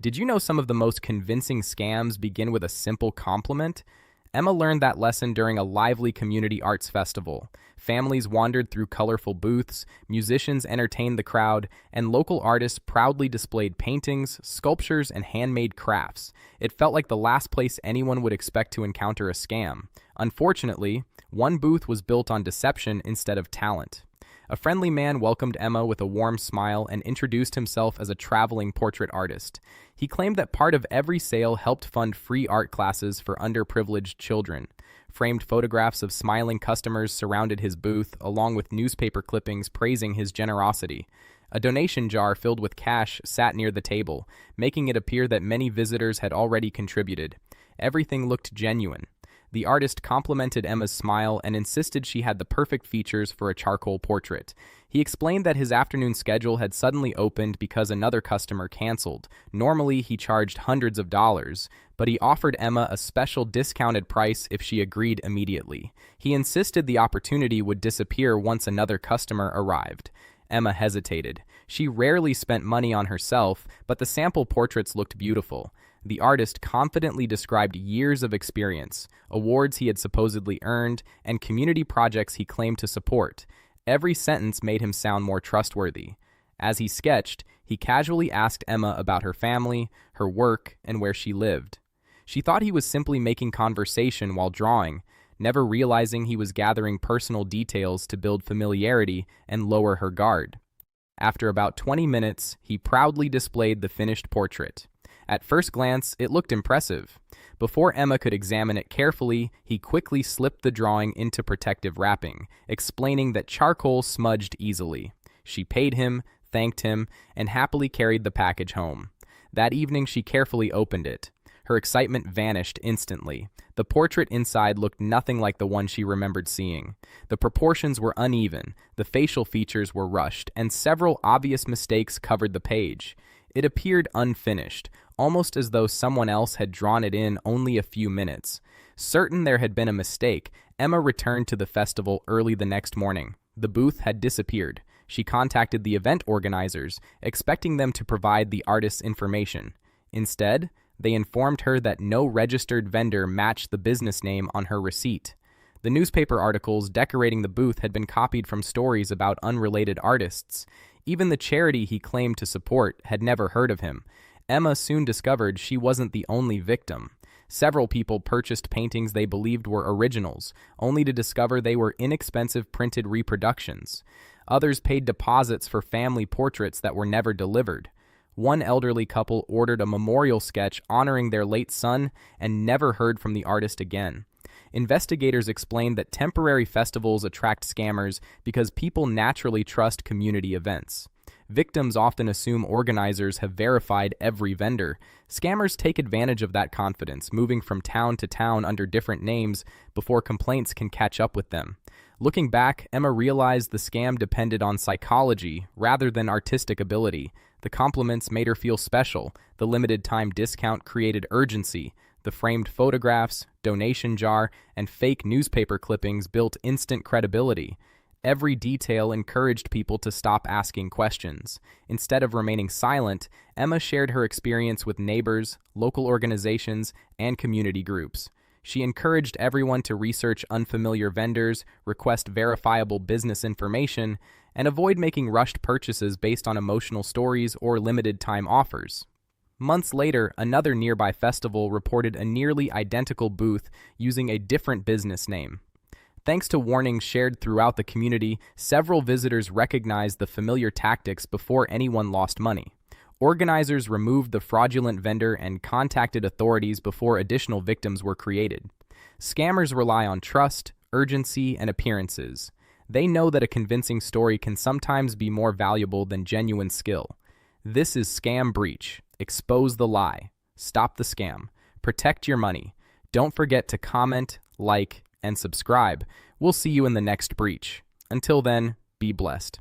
Did you know some of the most convincing scams begin with a simple compliment? Emma learned that lesson during a lively community arts festival. Families wandered through colorful booths, musicians entertained the crowd, and local artists proudly displayed paintings, sculptures, and handmade crafts. It felt like the last place anyone would expect to encounter a scam. Unfortunately, one booth was built on deception instead of talent. A friendly man welcomed Emma with a warm smile and introduced himself as a traveling portrait artist. He claimed that part of every sale helped fund free art classes for underprivileged children. Framed photographs of smiling customers surrounded his booth, along with newspaper clippings praising his generosity. A donation jar filled with cash sat near the table, making it appear that many visitors had already contributed. Everything looked genuine. The artist complimented Emma's smile and insisted she had the perfect features for a charcoal portrait. He explained that his afternoon schedule had suddenly opened because another customer canceled. Normally, he charged hundreds of dollars, but he offered Emma a special discounted price if she agreed immediately. He insisted the opportunity would disappear once another customer arrived. Emma hesitated. She rarely spent money on herself, but the sample portraits looked beautiful. The artist confidently described years of experience, awards he had supposedly earned, and community projects he claimed to support. Every sentence made him sound more trustworthy. As he sketched, he casually asked Emma about her family, her work, and where she lived. She thought he was simply making conversation while drawing, never realizing he was gathering personal details to build familiarity and lower her guard. After about 20 minutes, he proudly displayed the finished portrait. At first glance, it looked impressive. Before Emma could examine it carefully, he quickly slipped the drawing into protective wrapping, explaining that charcoal smudged easily. She paid him, thanked him, and happily carried the package home. That evening, she carefully opened it. Her excitement vanished instantly. The portrait inside looked nothing like the one she remembered seeing. The proportions were uneven, the facial features were rushed, and several obvious mistakes covered the page. It appeared unfinished, almost as though someone else had drawn it in only a few minutes. Certain there had been a mistake, Emma returned to the festival early the next morning. The booth had disappeared. She contacted the event organizers, expecting them to provide the artist's information. Instead, they informed her that no registered vendor matched the business name on her receipt. The newspaper articles decorating the booth had been copied from stories about unrelated artists. Even the charity he claimed to support had never heard of him. Emma soon discovered she wasn't the only victim. Several people purchased paintings they believed were originals, only to discover they were inexpensive printed reproductions. Others paid deposits for family portraits that were never delivered. One elderly couple ordered a memorial sketch honoring their late son and never heard from the artist again. Investigators explained that temporary festivals attract scammers because people naturally trust community events. Victims often assume organizers have verified every vendor. Scammers take advantage of that confidence, moving from town to town under different names before complaints can catch up with them. Looking back, Emma realized the scam depended on psychology rather than artistic ability. The compliments made her feel special. The limited time discount created urgency. The framed photographs, donation jar, and fake newspaper clippings built instant credibility. Every detail encouraged people to stop asking questions. Instead of remaining silent, Emma shared her experience with neighbors, local organizations, and community groups. She encouraged everyone to research unfamiliar vendors, request verifiable business information, and avoid making rushed purchases based on emotional stories or limited-time offers. Months later, another nearby festival reported a nearly identical booth using a different business name. Thanks to warnings shared throughout the community, several visitors recognized the familiar tactics before anyone lost money. Organizers removed the fraudulent vendor and contacted authorities before additional victims were created. Scammers rely on trust, urgency, and appearances. They know that a convincing story can sometimes be more valuable than genuine skill. This is Scam Breach. Expose the lie. Stop the scam. Protect your money. Don't forget to comment, like, and subscribe. We'll see you in the next breach. Until then, be blessed.